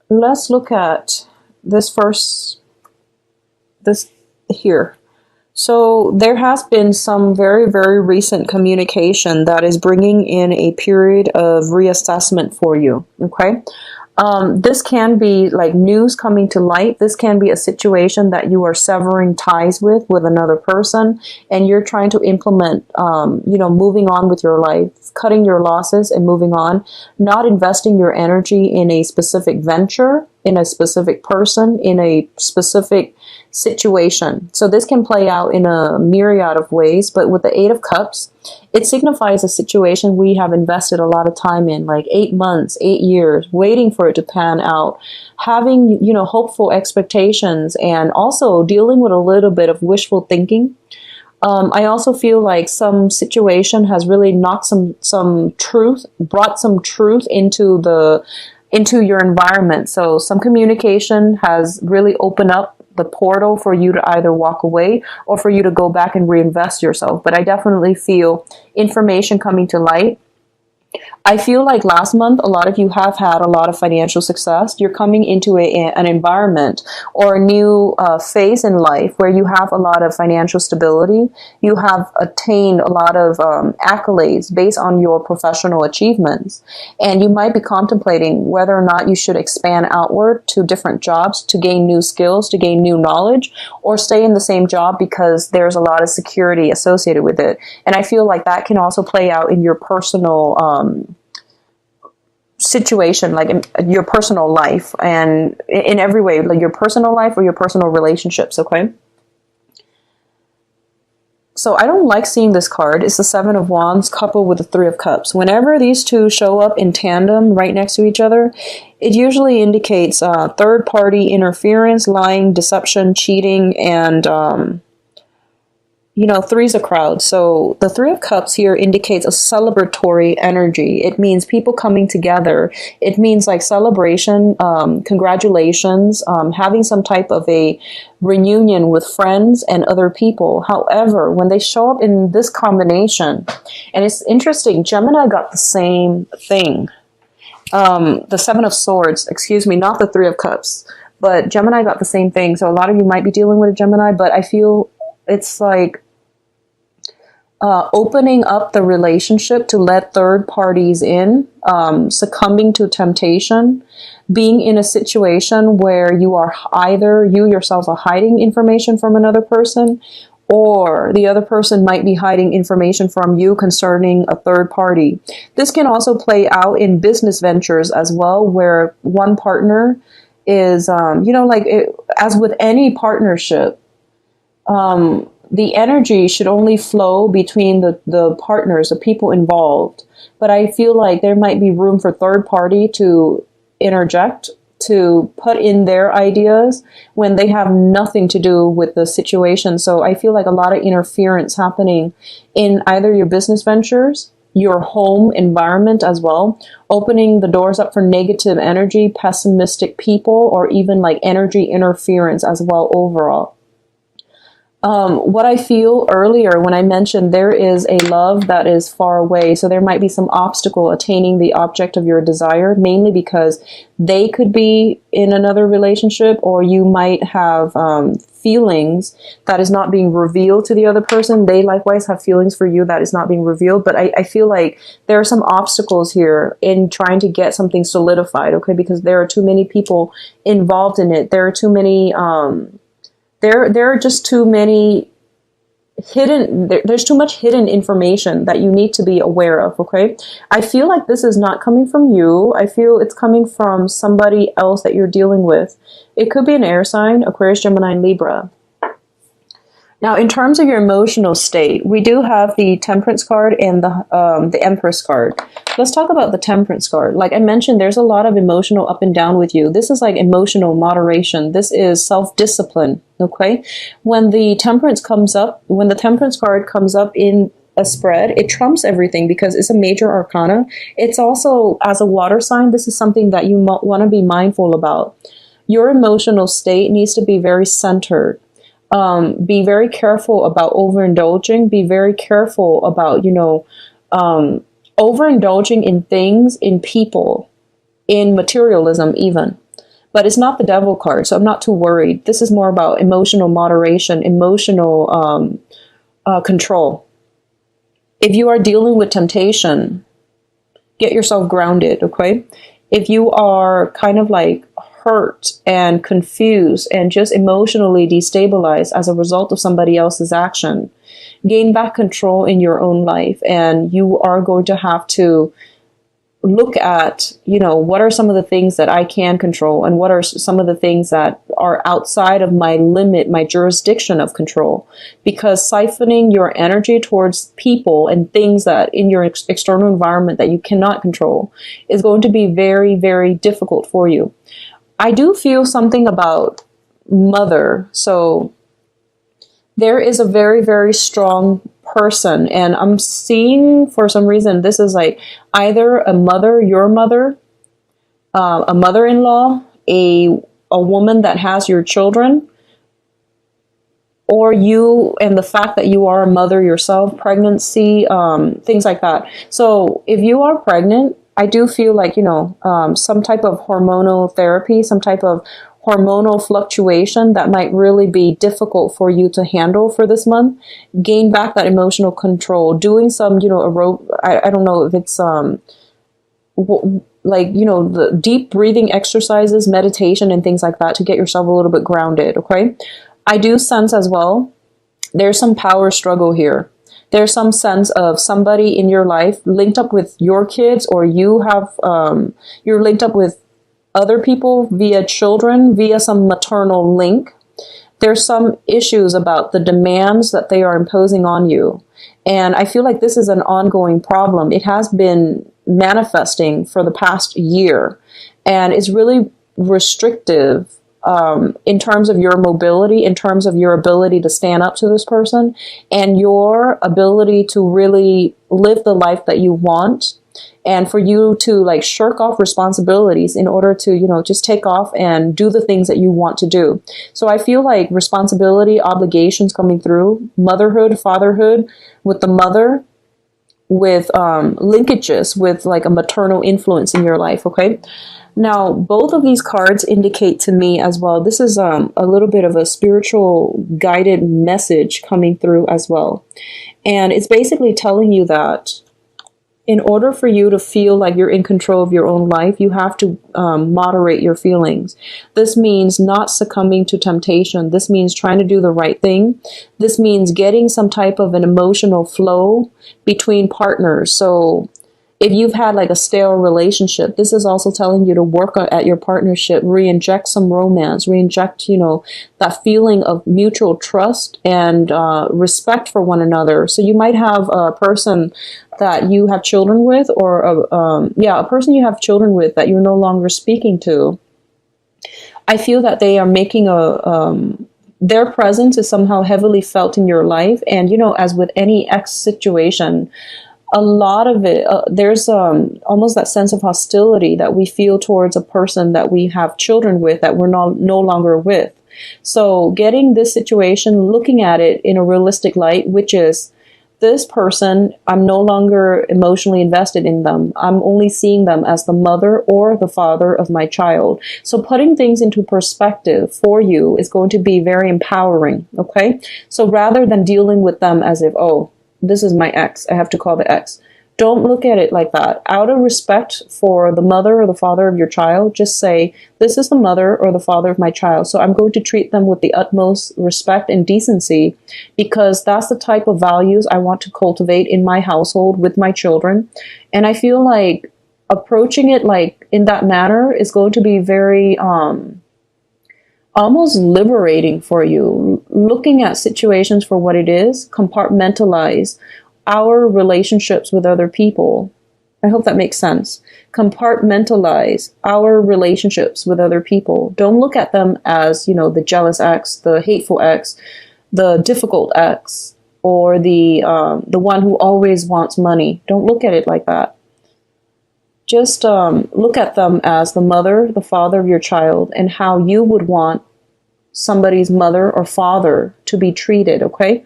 let's look at this first, this here. So there has been some very, very recent communication that is bringing in a period of reassessment for you. Okay. This can be like news coming to light. This can be a situation that you are severing ties with another person, and you're trying to implement, moving on with your life, cutting your losses and moving on, not investing your energy in a specific venture, in a specific person, in a specific situation. So this can play out in a myriad of ways, but with the Eight of Cups, it signifies a situation we have invested a lot of time in, like 8 months, 8 years, waiting for it to pan out, having, hopeful expectations, and also dealing with a little bit of wishful thinking. I also feel like some situation has really knocked some truth, brought some truth into your environment. So some communication has really opened up the portal for you to either walk away or for you to go back and reinvest yourself. But I definitely feel information coming to light. I feel like last month, a lot of you have had a lot of financial success. You're coming into an environment or a new phase in life where you have a lot of financial stability. You have attained a lot of accolades based on your professional achievements. And you might be contemplating whether or not you should expand outward to different jobs to gain new skills, to gain new knowledge, or stay in the same job because there's a lot of security associated with it. And I feel like that can also play out in your personal situation, like in your personal life, and in every way, like your personal life or your personal relationships. Okay. So I don't like seeing this card. It's the Seven of Wands coupled with the Three of Cups. Whenever these two show up in tandem right next to each other, it usually indicates third party interference, lying, deception, cheating, and three's a crowd. So the Three of Cups here indicates a celebratory energy. It means people coming together. It means like celebration, congratulations, having some type of a reunion with friends and other people. However, when they show up in this combination, and it's interesting, Gemini got the same thing. The Seven of Swords, excuse me, not the Three of Cups, but Gemini got the same thing. So a lot of you might be dealing with a Gemini, but I feel it's like opening up the relationship to let third parties in, succumbing to temptation, being in a situation where you are either you yourself are hiding information from another person, or the other person might be hiding information from you concerning a third party. This can also play out in business ventures as well, where one partner is, as with any partnership, the energy should only flow between the partners, the people involved. But I feel like there might be room for third party to interject, to put in their ideas when they have nothing to do with the situation. So I feel like a lot of interference happening in either your business ventures, your home environment as well, opening the doors up for negative energy, pessimistic people, or even like energy interference as well overall. What I feel earlier when I mentioned there is a love that is far away, so there might be some obstacle attaining the object of your desire, mainly because they could be in another relationship, or you might have feelings that is not being revealed to the other person. They likewise have feelings for you that is not being revealed, but I feel like there are some obstacles here in trying to get something solidified, okay, because there are too many people involved in it. There are too many... There are just too many there's too much hidden information that you need to be aware of, okay? I feel like this is not coming from you. I feel it's coming from somebody else that you're dealing with. It could be an air sign, Aquarius, Gemini, and Libra. Now, in terms of your emotional state, we do have the Temperance card and the Empress card. Let's talk about the Temperance card. Like I mentioned, there's a lot of emotional up and down with you. This is like emotional moderation. This is self-discipline, okay? When the Temperance card comes up in a spread, it trumps everything because it's a major arcana. It's also, as a water sign, this is something that you want to be mindful about. Your emotional state needs to be very centered. Be very careful about overindulging. Be very careful about, overindulging in things, in people, in materialism even. But it's not the devil card, so I'm not too worried. This is more about emotional moderation, emotional control. If you are dealing with temptation, get yourself grounded, okay? If you are kind of like hurt and confused and just emotionally destabilized as a result of somebody else's action, gain back control in your own life. And you are going to have to look at, what are some of the things that I can control and what are some of the things that are outside of my limit, my jurisdiction of control. Because siphoning your energy towards people and things that in your external environment that you cannot control is going to be very, very difficult for you. I do feel something about mother. So there is a very, very strong person, and I'm seeing for some reason this is like either a mother, your mother, a mother-in-law, a woman that has your children, or you and the fact that you are a mother yourself, pregnancy, things like that. So if you are pregnant, I do feel like, some type of hormonal therapy, some type of hormonal fluctuation that might really be difficult for you to handle for this month. Gain back that emotional control, doing some, I don't know if it's, the deep breathing exercises, meditation and things like that to get yourself a little bit grounded. Okay. I do sense as well, there's some power struggle here. There's some sense of somebody in your life linked up with your kids, or you have, you're linked up with other people via children, via some maternal link. There's some issues about the demands that they are imposing on you. And I feel like this is an ongoing problem. It has been manifesting for the past year, and it's really restrictive in terms of your mobility, in terms of your ability to stand up to this person, and your ability to really live the life that you want, and for you to like shirk off responsibilities in order to, just take off and do the things that you want to do. So I feel like responsibility, obligations coming through, motherhood, fatherhood with the mother, with linkages with like a maternal influence in your life. Okay. Now, both of these cards indicate to me as well, this is a little bit of a spiritual guided message coming through as well. And it's basically telling you that in order for you to feel like you're in control of your own life, you have to moderate your feelings. This means not succumbing to temptation. This means trying to do the right thing. This means getting some type of an emotional flow between partners. So if you've had like a stale relationship, this is also telling you to work at your partnership, re-inject some romance, re-inject, that feeling of mutual trust and respect for one another. So you might have a person that you have children with, or a person you have children with that you're no longer speaking to. I feel that they are making their presence is somehow heavily felt in your life. And, as with any ex situation, a lot of it, there's almost that sense of hostility that we feel towards a person that we have children with that we're no longer with. So getting this situation, looking at it in a realistic light, which is this person, I'm no longer emotionally invested in them. I'm only seeing them as the mother or the father of my child. So putting things into perspective for you is going to be very empowering. Okay. So rather than dealing with them as if, oh, this is my ex, I have to call the ex. Don't look at it like that. Out of respect for the mother or the father of your child, just say, this is the mother or the father of my child. So I'm going to treat them with the utmost respect and decency, because that's the type of values I want to cultivate in my household with my children. And I feel like approaching it like in that manner is going to be very almost liberating for you. Looking at situations for what it is, compartmentalize our relationships with other people. I hope that makes sense. Compartmentalize our relationships with other people. Don't look at them as, the jealous ex, the hateful ex, the difficult ex, or the one who always wants money. Don't look at it like that. Just look at them as the mother, the father of your child, and how you would want somebody's mother or father to be treated, okay?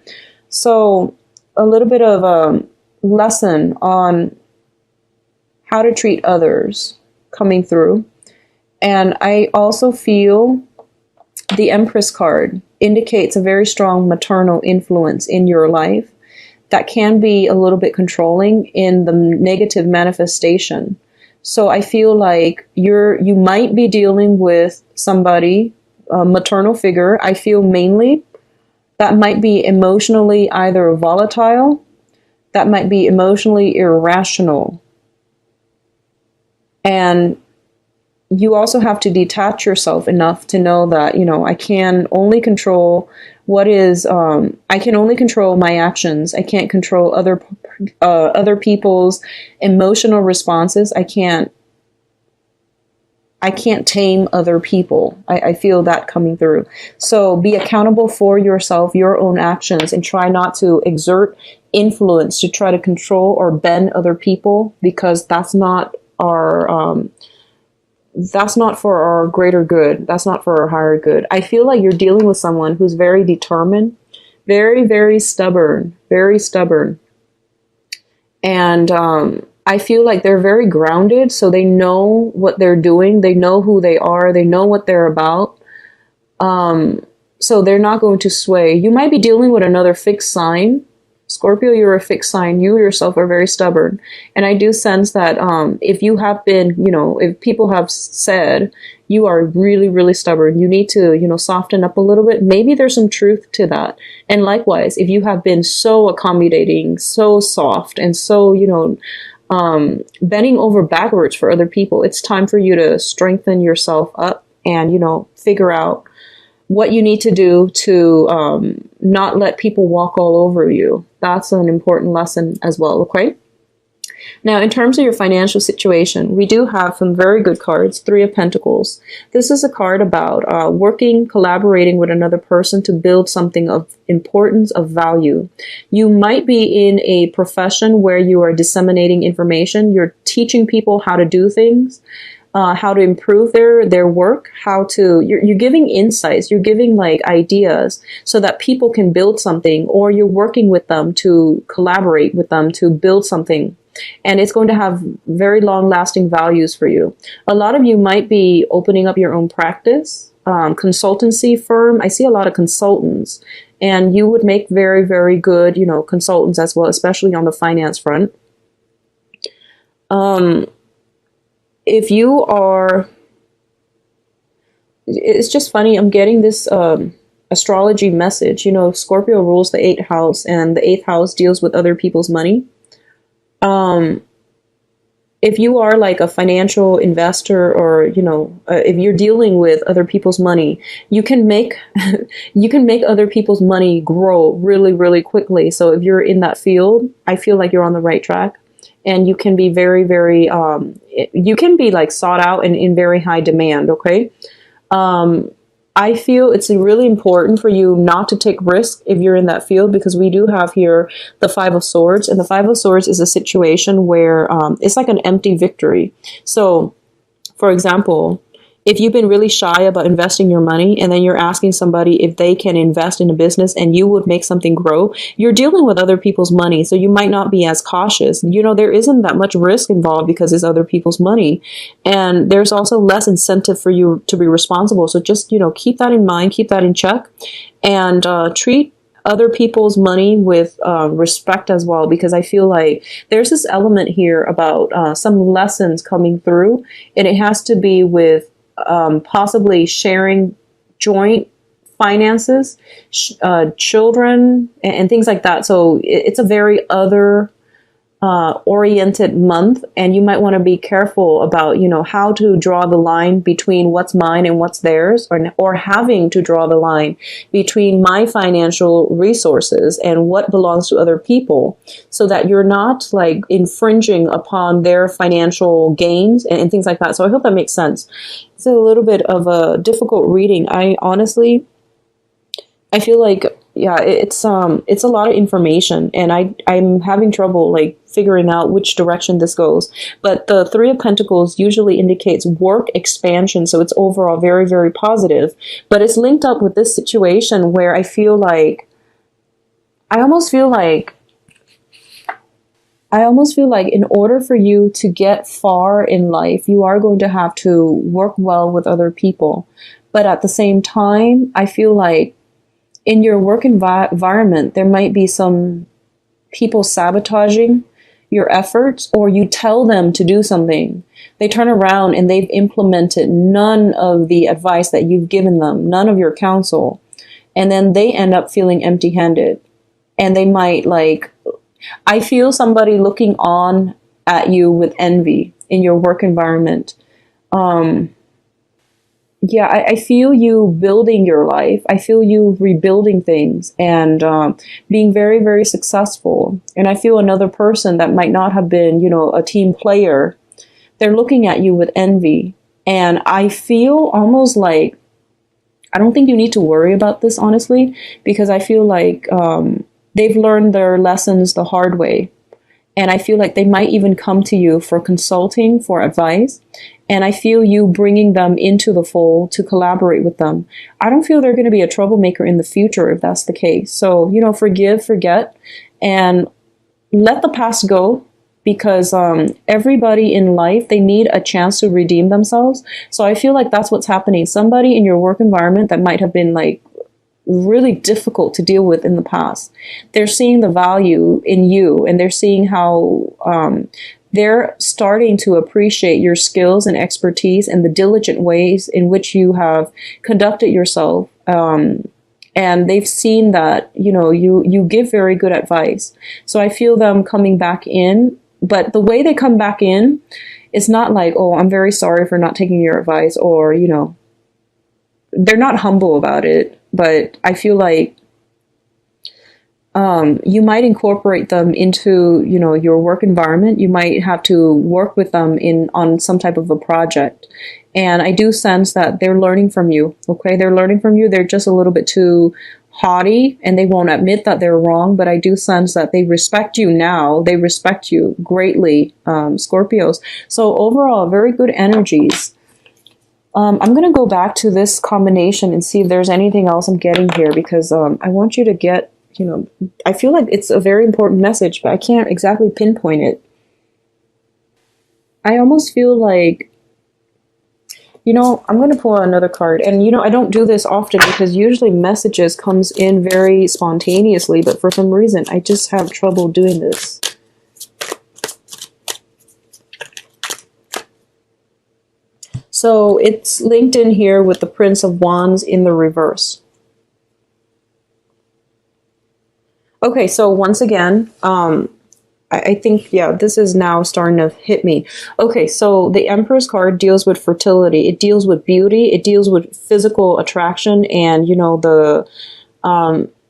So a little bit of a lesson on how to treat others coming through. And I also feel the Empress card indicates a very strong maternal influence in your life that can be a little bit controlling in the negative manifestation. So I feel like you might be dealing with somebody, a maternal figure. I feel mainly that might be emotionally either volatile, that might be emotionally irrational. And you also have to detach yourself enough to know that, I can only control I can only control my actions. I can't control other people's emotional responses. I can't tame other people. I feel that coming through. So be accountable for yourself, your own actions, and try not to exert influence to try to control or bend other people, because that's not for our greater good. That's not for our higher good. I feel like you're dealing with someone who's very determined, very, very stubborn, very stubborn. And I feel like they're very grounded, so they know what they're doing. They know who they are. They know what they're about. So they're not going to sway. You might be dealing with another fixed sign. Scorpio, you're a fixed sign. You yourself are very stubborn. And I do sense that if you have been, if people have said you are really, really stubborn, you need to, soften up a little bit. Maybe there's some truth to that. And likewise, if you have been so accommodating, so soft, and so, bending over backwards for other people, it's time for you to strengthen yourself up and, figure out what you need to do to not let people walk all over you. That's an important lesson as well, okay? Now, in terms of your financial situation, we do have some very good cards. Three of Pentacles. This is a card about working, collaborating with another person to build something of importance, of value. You might be in a profession where you are disseminating information. You're teaching people how to do things. How to improve their work, you're giving insights, you're giving like ideas so that people can build something, or you're working with them to collaborate with them to build something. And it's going to have very long lasting values for you. A lot of you might be opening up your own practice, consultancy firm. I see a lot of consultants, and you would make very, very good, consultants as well, especially on the finance front. If you are, it's just funny, I'm getting this astrology message. Scorpio rules the 8th house, and the 8th house deals with other people's money. If you are like a financial investor, or, if you're dealing with other people's money, you can make other people's money grow really, really quickly. So if you're in that field, I feel like you're on the right track. And you can be very, very, you can be like sought out and in very high demand, okay? I feel it's really important for you not to take risks if you're in that field, because we do have here the 5 of Swords. And the 5 of Swords is a situation where it's like an empty victory. So, for example, if you've been really shy about investing your money, and then you're asking somebody if they can invest in a business and you would make something grow, you're dealing with other people's money. So you might not be as cautious. There isn't that much risk involved because it's other people's money. And there's also less incentive for you to be responsible. So just, keep that in mind, keep that in check, and treat other people's money with respect as well, because I feel like there's this element here about some lessons coming through, and it has to be with possibly sharing joint finances, children, and things like that. So it's a very other oriented month, and you might want to be careful about how to draw the line between what's mine and what's theirs, or having to draw the line between my financial resources and what belongs to other people, so that you're not like infringing upon their financial gains and things like that. So I hope that makes sense. It's a little bit of a difficult reading. I feel like, yeah, it's a lot of information, and I'm having trouble like figuring out which direction this goes. But the 3 of Pentacles usually indicates work expansion, so it's overall very, very positive. But it's linked up with this situation where I almost feel like I almost feel like in order for you to get far in life, you are going to have to work well with other people. But at the same time, I feel like in your work environment, there might be some people sabotaging your efforts, or you tell them to do something. They turn around and they've implemented none of the advice that you've given them, none of your counsel. And then they end up feeling empty handed. And they might like, I feel somebody looking on at you with envy in your work environment. Yeah, I feel you building your life. I feel you rebuilding things and being very, very successful. And I feel another person that might not have been, a team player, they're looking at you with envy. And I feel almost like, I don't think you need to worry about this, honestly, because I feel like they've learned their lessons the hard way. And I feel like they might even come to you for consulting, for advice. And I feel you bringing them into the fold to collaborate with them. I don't feel they're going to be a troublemaker in the future if that's the case. So, forgive, forget, and let the past go, because everybody in life, they need a chance to redeem themselves. So I feel like that's what's happening. Somebody in your work environment that might have been like really difficult to deal with in the past, they're seeing the value in you, and they're seeing how they're starting to appreciate your skills and expertise and the diligent ways in which you have conducted yourself. And they've seen that, you give very good advice. So I feel them coming back in, but the way they come back in, it's not like, oh, I'm very sorry for not taking your advice, or, they're not humble about it. But I feel like you might incorporate them into, your work environment. You might have to work with them on some type of a project. And I do sense that they're learning from you. Okay, they're learning from you. They're just a little bit too haughty, and they won't admit that they're wrong. But I do sense that they respect you now. They respect you greatly, Scorpios. So overall, very good energies. I'm going to go back to this combination and see if there's anything else I'm getting here, because I want you to get, I feel like it's a very important message, but I can't exactly pinpoint it. I almost feel like, I'm going to pull another card. And, I don't do this often because usually messages comes in very spontaneously, but for some reason, I just have trouble doing this. So it's linked in here with the Prince of Wands in the reverse. Okay, so once again, I think, yeah, this is now starting to hit me. Okay, so the Empress card deals with fertility. It deals with beauty. It deals with physical attraction and, the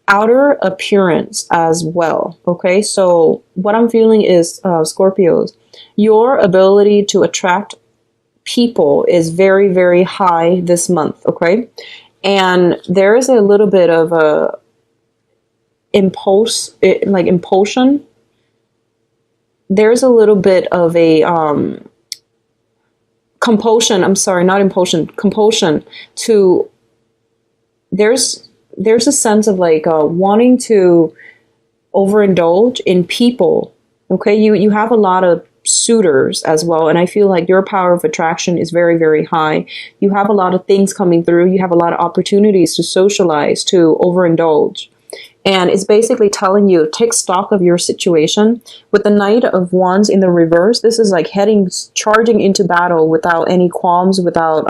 outer appearance as well. Okay, so what I'm feeling is, Scorpios, your ability to attract people is very, very high this month. Okay, and there is a little bit of a impulsion. There's a little bit of a compulsion. I'm sorry, not impulsion, compulsion to. There's a sense of like wanting to overindulge in people. Okay, you have a lot of suitors as well, and I feel like your power of attraction is very, very high. You have a lot of things coming through. You have a lot of opportunities to socialize, to overindulge. And it's basically telling you, take stock of your situation. With the Knight of Wands in the reverse, this is like charging into battle without any qualms, without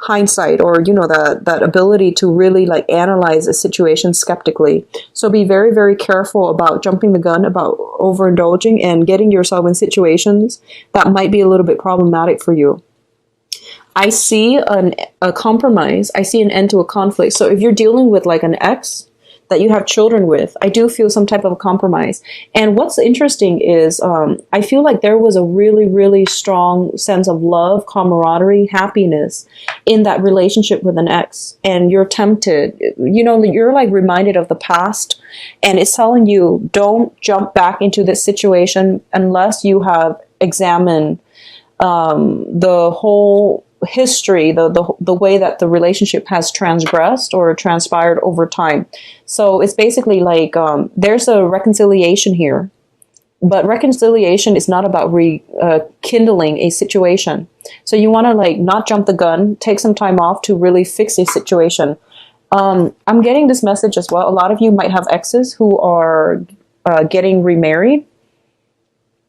hindsight, or, that ability to really like analyze a situation skeptically. So be very, very careful about jumping the gun, about overindulging and getting yourself in situations that might be a little bit problematic for you. I see a compromise. I see an end to a conflict. So if you're dealing with like an ex that you have children with, I do feel some type of a compromise. And what's interesting is I feel like there was a really, really strong sense of love, camaraderie, happiness in that relationship with an ex. And you're tempted, you're like reminded of the past. And it's telling you, don't jump back into this situation unless you have examined the whole history, the way that the relationship has transgressed or transpired over time. So it's basically like there's a reconciliation here. But reconciliation is not about rekindling a situation. So you want to like not jump the gun, take some time off to really fix a situation. I'm getting this message as well. A lot of you might have exes who are getting remarried.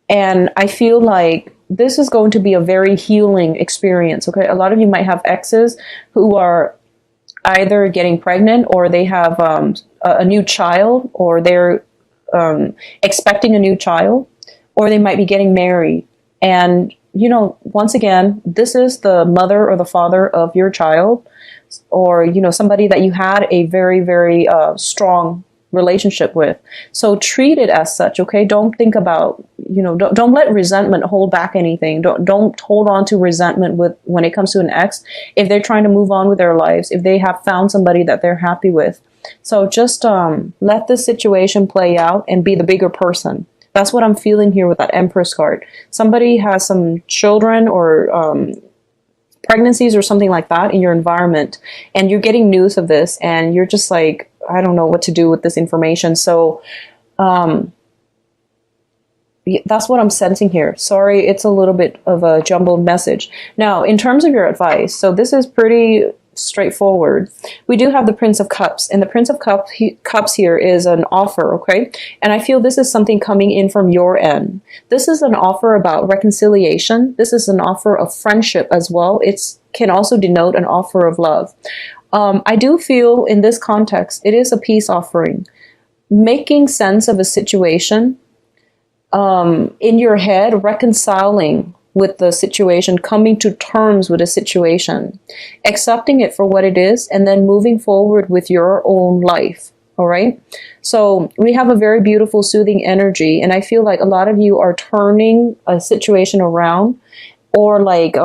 And I feel like this is going to be a very healing experience. Okay. A lot of you might have exes who are either getting pregnant, or they have a new child, or they're expecting a new child, or they might be getting married. And, you know, once again, this is the mother or the father of your child, or, you know, somebody that you had a very, very strong relationship with. So treat it as such, okay? Don't think about, you know, don't let resentment hold back anything. Don't hold on to resentment with when it comes to an ex. If they're trying to move on with their lives, if they have found somebody that they're happy with. So just let this situation play out and be the bigger person. That's what I'm feeling here with that Empress card. Somebody has some children or pregnancies or something like that in your environment, and you're getting news of this, and you're just like, I don't know what to do with this information. So that's what I'm sensing here. Sorry, it's a little bit of a jumbled message. Now, in terms of your advice, so this is pretty straightforward. We do have the Prince of Cups, and the Prince of Cups here is an offer, okay? And I feel this is something coming in from your end. This is an offer about reconciliation. This is an offer of friendship as well. It can also denote an offer of love. I do feel in this context, it is a peace offering. Making sense of a situation in your head, reconciling with the situation, coming to terms with a situation, accepting it for what it is, and then moving forward with your own life. All right. So we have a very beautiful, soothing energy. And I feel like a lot of you are turning a situation around, or like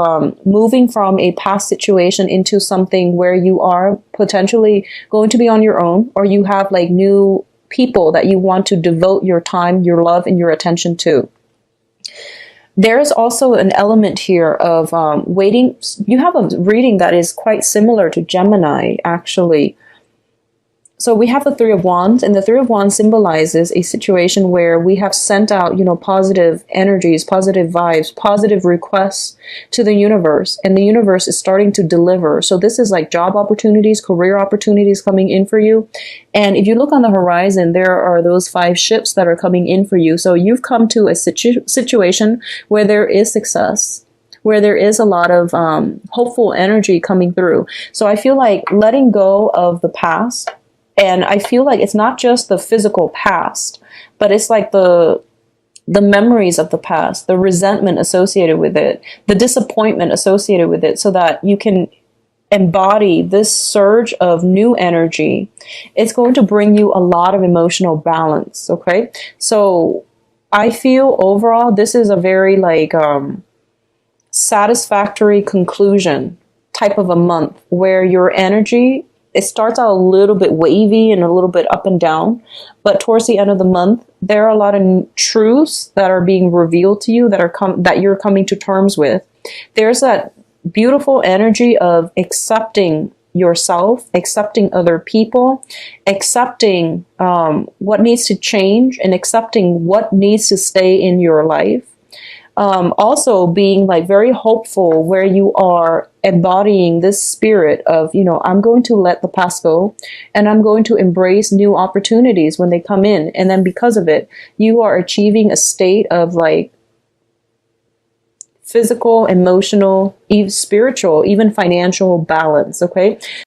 moving from a past situation into something where you are potentially going to be on your own, or you have like new people that you want to devote your time, your love, and your attention to. There is also an element here of waiting. You have a reading that is quite similar to Gemini, actually. So we have the Three of Wands, and the Three of Wands symbolizes a situation where we have sent out, you know, positive energies, positive vibes, positive requests to the universe, and the universe is starting to deliver. So this is like job opportunities, career opportunities coming in for you. And if you look on the horizon, there are those 5 ships that are coming in for you. So you've come to a situation where there is success, where there is a lot of hopeful energy coming through. So I feel like letting go of the past. And I feel like it's not just the physical past, but it's like the memories of the past, the resentment associated with it, the disappointment associated with it, so that you can embody this surge of new energy. It's going to bring you a lot of emotional balance. Okay. So I feel overall, this is a very like satisfactory conclusion type of a month, where your energy, it starts out a little bit wavy and a little bit up and down, but towards the end of the month, there are a lot of truths that are being revealed to you that you're coming to terms with. There's that beautiful energy of accepting yourself, accepting other people, accepting what needs to change, and accepting what needs to stay in your life. Also being like very hopeful, where you are embodying this spirit of, you know, I'm going to let the past go, and I'm going to embrace new opportunities when they come in. And then because of it, you are achieving a state of like physical, emotional, even spiritual, even financial balance. Okay.